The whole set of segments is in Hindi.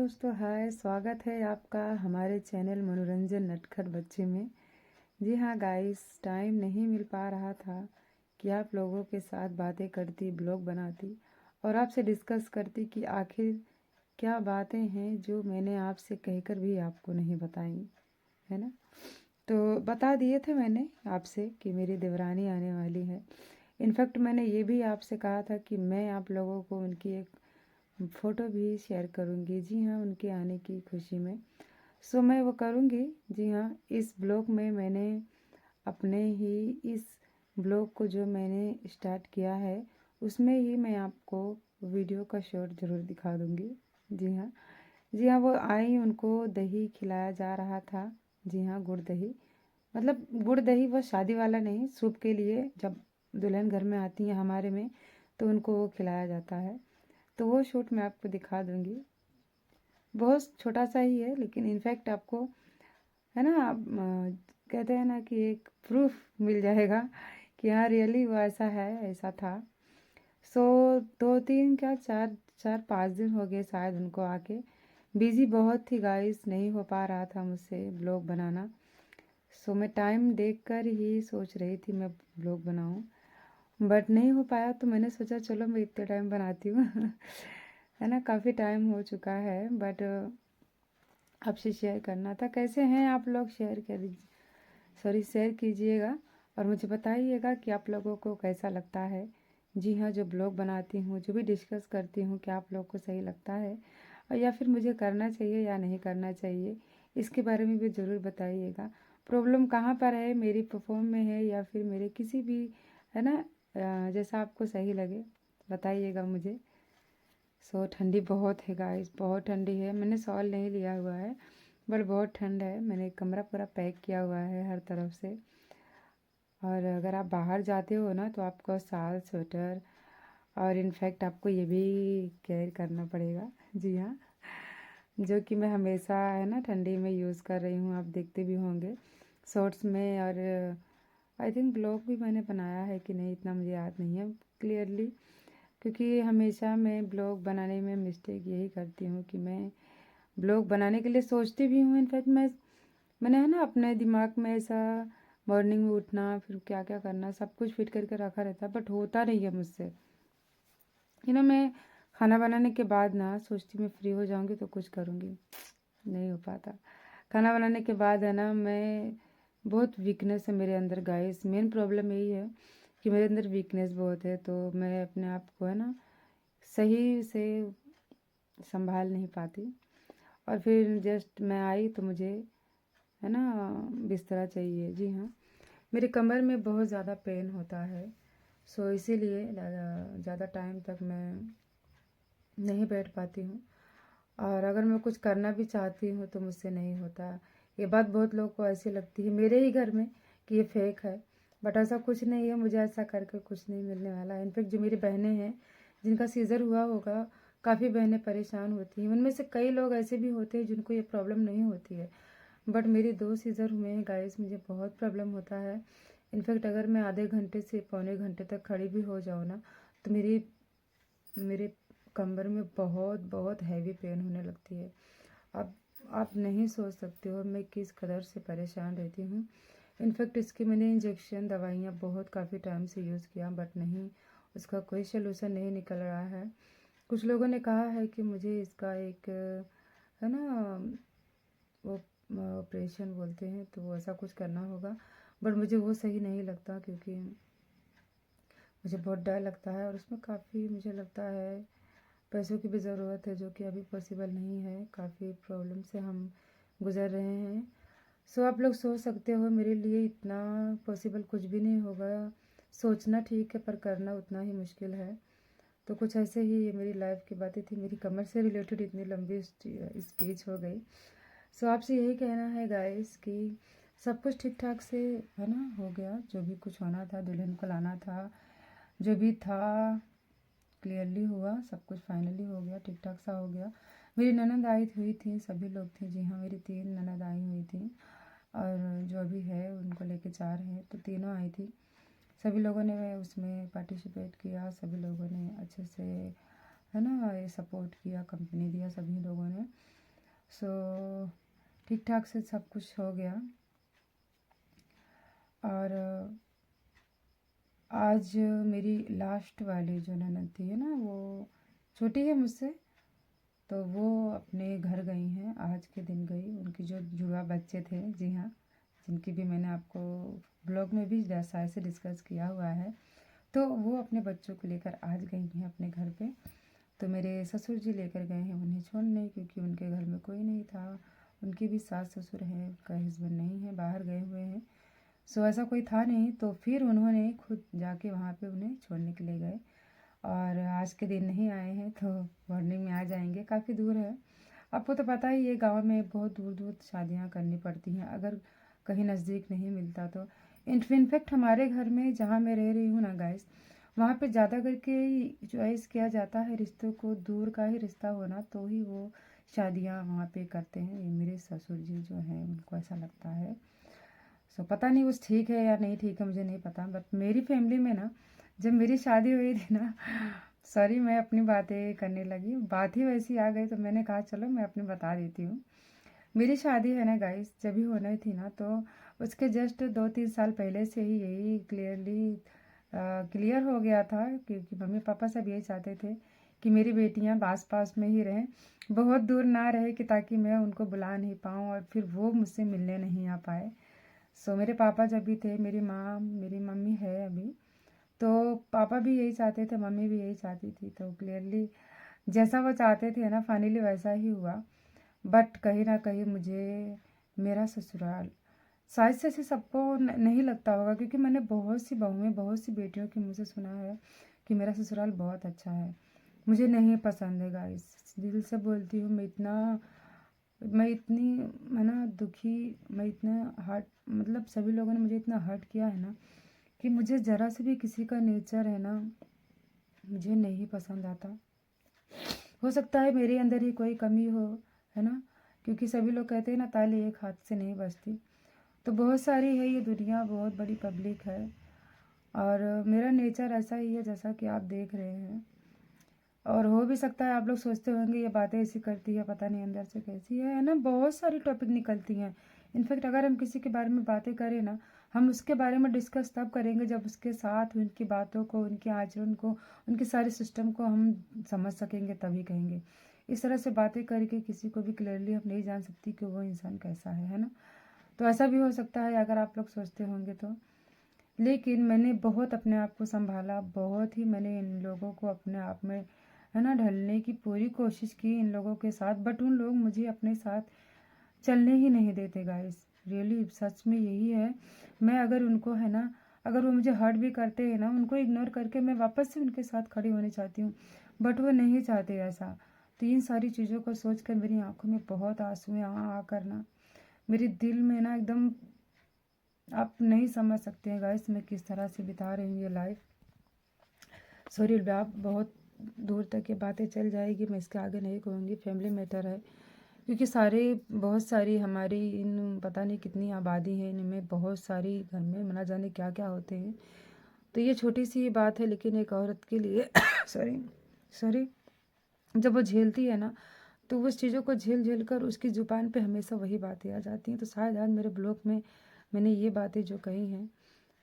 दोस्तों, हाय। स्वागत है आपका हमारे चैनल मनोरंजन नटखट बच्चे में। जी हाँ गाइस, टाइम नहीं मिल पा रहा था कि आप लोगों के साथ बातें करती, ब्लॉग बनाती और आपसे डिस्कस करती कि आखिर क्या बातें हैं जो मैंने आपसे कहकर भी आपको नहीं बताई, है ना। तो बता दिए थे मैंने आपसे कि मेरी देवरानी आने वाली है। इनफैक्ट मैंने ये भी आपसे कहा था कि मैं आप लोगों को उनकी एक फ़ोटो भी शेयर करूँगी। जी हाँ, उनके आने की खुशी में। सो मैं वो करूँगी। जी हाँ, इस ब्लॉग में मैंने अपने ही इस ब्लॉग को जो मैंने स्टार्ट किया है उसमें ही मैं आपको वीडियो का शॉर्ट ज़रूर दिखा दूँगी। जी हाँ। जी हाँ, वो आई, उनको दही खिलाया जा रहा था। जी हाँ, गुड़ दही। मतलब गुड़ दही वो शादी वाला नहीं, सूप के लिए जब दुल्हन घर में आती है हमारे में तो उनको वो खिलाया जाता है। तो वो शूट मैं आपको दिखा दूँगी। बहुत छोटा सा ही है लेकिन इनफैक्ट आपको, है ना, कहते हैं ना कि एक प्रूफ मिल जाएगा कि हाँ रियली वो ऐसा है, ऐसा था। सो 2-3 क्या 4-5 दिन हो गए शायद उनको आके। बिज़ी बहुत थी गाइस, नहीं हो पा रहा था मुझसे ब्लॉग बनाना। सो मैं टाइम देखकर ही सोच रही थी मैं ब्लॉग बनाऊँ, बट नहीं हो पाया तो मैंने सोचा चलो मैं इतने टाइम बनाती हूँ। है ना, काफ़ी टाइम हो चुका है बट आपसे शेयर करना था। कैसे हैं आप लोग, शेयर कीजिएगा और मुझे बताइएगा कि आप लोगों को कैसा लगता है। जी हाँ, जो ब्लॉग बनाती हूँ, जो भी डिस्कस करती हूँ, क्या आप लोग को सही लगता है और या फिर मुझे करना चाहिए या नहीं करना चाहिए, इसके बारे में भी ज़रूर बताइएगा। प्रॉब्लम कहाँ पर है, मेरी परफॉर्म में है या फिर मेरे किसी भी, है ना, जैसा आपको सही लगे बताइएगा मुझे। सो ठंडी बहुत है गाइस, बहुत ठंडी है। मैंने शॉल नहीं लिया हुआ है बट बहुत ठंड है। मैंने कमरा पूरा पैक किया हुआ है हर तरफ से। और अगर आप बाहर जाते हो ना तो आपको शाल, स्वेटर और इनफैक्ट आपको ये भी केयर करना पड़ेगा। जी हाँ, जो कि मैं हमेशा, है ना, ठंडी में यूज़ कर रही हूँ। आप देखते भी होंगे शॉर्ट्स में। और आई थिंक ब्लॉग भी मैंने बनाया है कि नहीं इतना मुझे याद नहीं है क्लियरली, क्योंकि हमेशा मैं ब्लॉग बनाने में मिस्टेक यही करती हूँ कि मैं ब्लॉग बनाने के लिए सोचती भी हूँ। इनफैक्ट मैंने, है ना, अपने दिमाग में ऐसा मॉर्निंग में उठना, फिर क्या क्या करना, सब कुछ फिट करके रखा रहता है बट होता नहीं है मुझसे। मैं खाना बनाने के बाद ना सोचती मैं फ्री हो जाऊँगी तो कुछ करूँगी, नहीं हो पाता। खाना बनाने के बाद, है ना, मैं बहुत वीकनेस है मेरे अंदर गाइस। मेन प्रॉब्लम यही है कि मेरे अंदर वीकनेस बहुत है, तो मैं अपने आप को, है ना, सही से संभाल नहीं पाती। और फिर जस्ट मैं आई तो मुझे, है ना, बिस्तरा चाहिए। जी हाँ, मेरे कमर में बहुत ज़्यादा पेन होता है। सो इसीलिए ज़्यादा टाइम तक मैं नहीं बैठ पाती हूँ। और अगर मैं कुछ करना भी चाहती हूँ तो मुझसे नहीं होता। ये बात बहुत लोगों को ऐसी लगती है मेरे ही घर में कि ये फेक है, बट ऐसा कुछ नहीं है। मुझे ऐसा करके कुछ नहीं मिलने वाला है। इनफैक्ट जो मेरी बहनें हैं जिनका सीज़र हुआ होगा, काफ़ी बहनें परेशान होती हैं। उनमें से कई लोग ऐसे भी होते हैं जिनको ये प्रॉब्लम नहीं होती है, बट मेरे 2 सीज़र हुए हैं गाइस, मुझे बहुत प्रॉब्लम होता है। इनफैक्ट अगर मैं आधे घंटे से पौने घंटे तक खड़ी भी हो जाऊँ ना तो मेरे कमर में बहुत बहुत हैवी पेन होने लगती है। अब आप नहीं सोच सकते हो मैं किस कदर से परेशान रहती हूँ। इनफैक्ट इसके मैंने इंजेक्शन, दवाइयाँ बहुत काफ़ी टाइम से यूज़ किया बट नहीं, उसका कोई सलूशन नहीं निकल रहा है। कुछ लोगों ने कहा है कि मुझे इसका एक, है ना, वो ऑपरेशन बोलते हैं तो वो ऐसा कुछ करना होगा, बट मुझे वो सही नहीं लगता क्योंकि मुझे बहुत डर लगता है और उसमें काफ़ी मुझे लगता है पैसों की भी ज़रूरत है, जो कि अभी पॉसिबल नहीं है। काफ़ी प्रॉब्लम से हम गुज़र रहे हैं। सो आप लोग सोच सकते हो मेरे लिए इतना पॉसिबल कुछ भी नहीं होगा। सोचना ठीक है पर करना उतना ही मुश्किल है। तो कुछ ऐसे ही ये मेरी लाइफ की बातें थी। मेरी कमर से रिलेटेड इतनी लंबी स्पीच हो गई। सो आपसे यही कहना है गाइस कि सब कुछ ठीक ठाक से, है ना, हो गया। जो भी कुछ होना था, दुल्हन को लाना था, जो भी था क्लियरली हुआ। सब कुछ फाइनली हो गया, ठीक ठाक सा हो गया। मेरी ननद आई हुई थी, सभी लोग थे। जी हाँ, मेरी 3 ननद आई हुई थी और जो अभी है उनको लेके 4 हैं, तो तीनों आई थी। सभी लोगों ने उसमें पार्टिसिपेट किया, सभी लोगों ने अच्छे से, है ना, ये सपोर्ट किया, कंपनी दिया सभी लोगों ने। सो ठीक ठाक से सब कुछ हो गया। और आज मेरी लास्ट वाली जो ननद थी है ना, वो छोटी है मुझसे, तो वो अपने घर गई हैं, आज के दिन गई। उनकी जो जुड़वा बच्चे थे, जी हाँ, जिनकी भी मैंने आपको ब्लॉग में भी शायद से डिस्कस किया हुआ है, तो वो अपने बच्चों को लेकर आज गई हैं अपने घर पे। तो मेरे ससुर जी लेकर गए हैं उन्हें छोड़ने, क्योंकि उनके घर में कोई नहीं था। उनके भी सास ससुर हैं, उनका हस्बैंड नहीं है, बाहर गए हुए हैं। सो ऐसा कोई था नहीं, तो फिर उन्होंने खुद जाके वहाँ पे उन्हें छोड़ने के लिए गए। और आज के दिन नहीं आए हैं, तो मॉर्निंग में आ जाएंगे। काफ़ी दूर है, आपको तो पता ही है गांव में बहुत दूर दूर शादियां करनी पड़ती हैं, अगर कहीं नज़दीक नहीं मिलता तो। इनफैक्ट हमारे घर में जहाँ मैं रह रही हूँ ना गाइस, वहाँ पे ज़्यादा करके चॉइस किया जाता है रिश्तों को, दूर का ही रिश्ता होना तो ही वो शादियाँ वहाँ पे करते हैं। ये मेरे ससुर जी जो हैं उनको ऐसा लगता है। सो पता नहीं उस ठीक है या नहीं ठीक है, मुझे नहीं पता, बट मेरी फैमिली में ना, जब मेरी शादी हुई थी ना, सॉरी मैं अपनी बातें करने लगी, बात ही वैसी आ गई तो मैंने कहा चलो मैं अपनी बता देती हूँ। मेरी शादी है ना गाइस, जब भी होनी थी ना, तो उसके जस्ट 2-3 साल पहले से ही यही क्लियर हो गया था, क्योंकि मम्मी पापा सब यही चाहते थे कि मेरी बेटियां आस पास में ही रहें, बहुत दूर ना रहे, कि ताकि मैं उनको बुला नहीं पाऊँ और फिर वो मुझसे मिलने नहीं आ पाए। सो मेरे पापा जब भी थे, मेरी माँ, मेरी मम्मी है अभी, तो पापा भी यही चाहते थे, मम्मी भी यही चाहती थी, तो क्लियरली जैसा वो चाहते थे ना, फाइनली वैसा ही हुआ। बट कहीं ना कहीं मुझे मेरा ससुराल, शायद से ऐसे सबको नहीं लगता होगा, क्योंकि मैंने बहुत सी बहुएं, बहुत सी बेटियों की मुँह से सुना है कि मेरा ससुराल बहुत अच्छा है। मुझे नहीं पसंद है गाइस, दिल से बोलती हूँ। मैं इतनी, मैं ना दुखी, मैं इतना हर्ट, मतलब सभी लोगों ने मुझे इतना हर्ट किया है ना, कि मुझे ज़रा से भी किसी का नेचर है ना, मुझे नहीं पसंद आता। हो सकता है मेरे अंदर ही कोई कमी हो, है ना, क्योंकि सभी लोग कहते हैं ना, ताली एक हाथ से नहीं बजती। तो बहुत सारी है ये दुनिया, बहुत बड़ी पब्लिक है, और मेरा नेचर ऐसा ही है जैसा कि आप देख रहे हैं। और हो भी सकता है आप लोग सोचते होंगे ये बातें ऐसी करती है, पता नहीं अंदर से कैसी है ना। बहुत सारी टॉपिक निकलती हैं। इनफैक्ट अगर हम किसी के बारे में बातें करें ना, हम उसके बारे में डिस्कस तब करेंगे जब उसके साथ उनकी बातों को, उनके आचरण को, उनके सारे सिस्टम को हम समझ सकेंगे, तभी कहेंगे। इस तरह से बातें करके किसी को भी क्लियरली हम नहीं जान सकती कि वो इंसान कैसा है ना। तो ऐसा भी हो सकता है अगर आप लोग सोचते होंगे तो। लेकिन मैंने बहुत अपने आप को संभाला, बहुत ही मैंने इन लोगों को अपने आप में, है ना, ढलने की पूरी कोशिश की इन लोगों के साथ, बट उन लोग मुझे अपने साथ चलने ही नहीं देते गाइस। रियली सच में यही है। मैं अगर उनको, है ना, अगर वो मुझे हर्ट भी करते हैं ना, उनको इग्नोर करके मैं वापस से उनके साथ खड़ी होनी चाहती हूँ, बट वो नहीं चाहते ऐसा। तो इन सारी चीज़ों को सोच कर मेरी आंखों में बहुत आंसू आ करना, मेरे दिल में ना एकदम, आप नहीं समझ सकते हैं गाइस मैं किस तरह से बिता रही हूँ ये लाइफ। सॉरी, आप बहुत दूर तक ये बातें चल जाएगी, मैं इसके आगे नहीं कहूँगी, फैमिली मैटर है, क्योंकि बहुत सारी हमारी इन पता नहीं कितनी आबादी है, इनमें बहुत सारी घर में ना जाने क्या क्या होते हैं। तो ये छोटी सी बात है, लेकिन एक औरत के लिए सॉरी सॉरी, जब वो झेलती है ना, तो उस चीज़ों को झेल झेल कर उसकी ज़ुबान पे हमेशा वही बातें आ जाती हैं। तो शायद आज मेरे ब्लॉग में मैंने ये बातें जो कही हैं,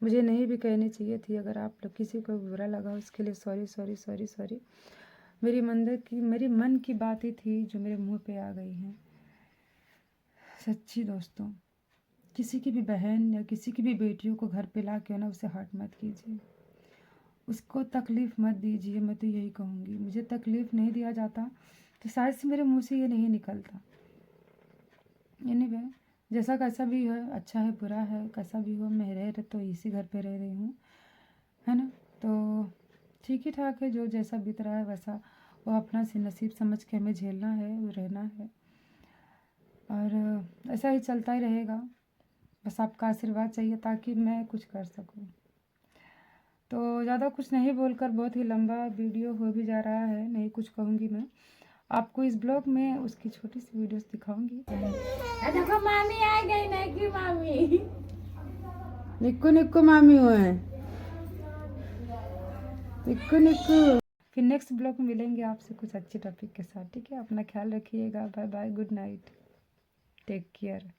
मुझे नहीं भी कहनी चाहिए थी। अगर आप लोग किसी को बुरा लगा उसके लिए सॉरी सॉरी सॉरी सॉरी। मेरी मन की बातें थी जो मेरे मुंह पे आ गई हैं। सच्ची दोस्तों, किसी की भी बहन या किसी की भी बेटियों को घर पे ला के ना उसे हर्ट मत कीजिए, उसको तकलीफ़ मत दीजिए। मैं तो यही कहूँगी, मुझे तकलीफ़ नहीं दिया जाता तो शायद से मेरे मुंह से ये नहीं निकलता। एनीवे, जैसा कैसा भी है, अच्छा है बुरा है, कैसा भी हो, मैं रह तो इसी घर पे रह रही हूँ, है ना। तो ठीक ही ठाक है, जो जैसा बीत रहा है वैसा वो अपना से नसीब समझ के हमें झेलना है, वो रहना है, और ऐसा ही चलता ही रहेगा। बस आपका आशीर्वाद चाहिए ताकि मैं कुछ कर सकूं। तो ज़्यादा कुछ नहीं बोलकर, बहुत ही लंबा वीडियो हो भी जा रहा है, नहीं कुछ कहूँगी मैं आपको। इस ब्लॉग में उसकी छोटी सी वीडियोस दिखाऊंगी। देखो मामी आ गई ना कि मामी निक्कू निक्कू मामी हुए, निक्कू निक्कू। फिर नेक्स्ट ब्लॉग में मिलेंगे आपसे कुछ अच्छे टॉपिक के साथ, ठीक है। अपना ख्याल रखिएगा, bye bye, good night. Take care.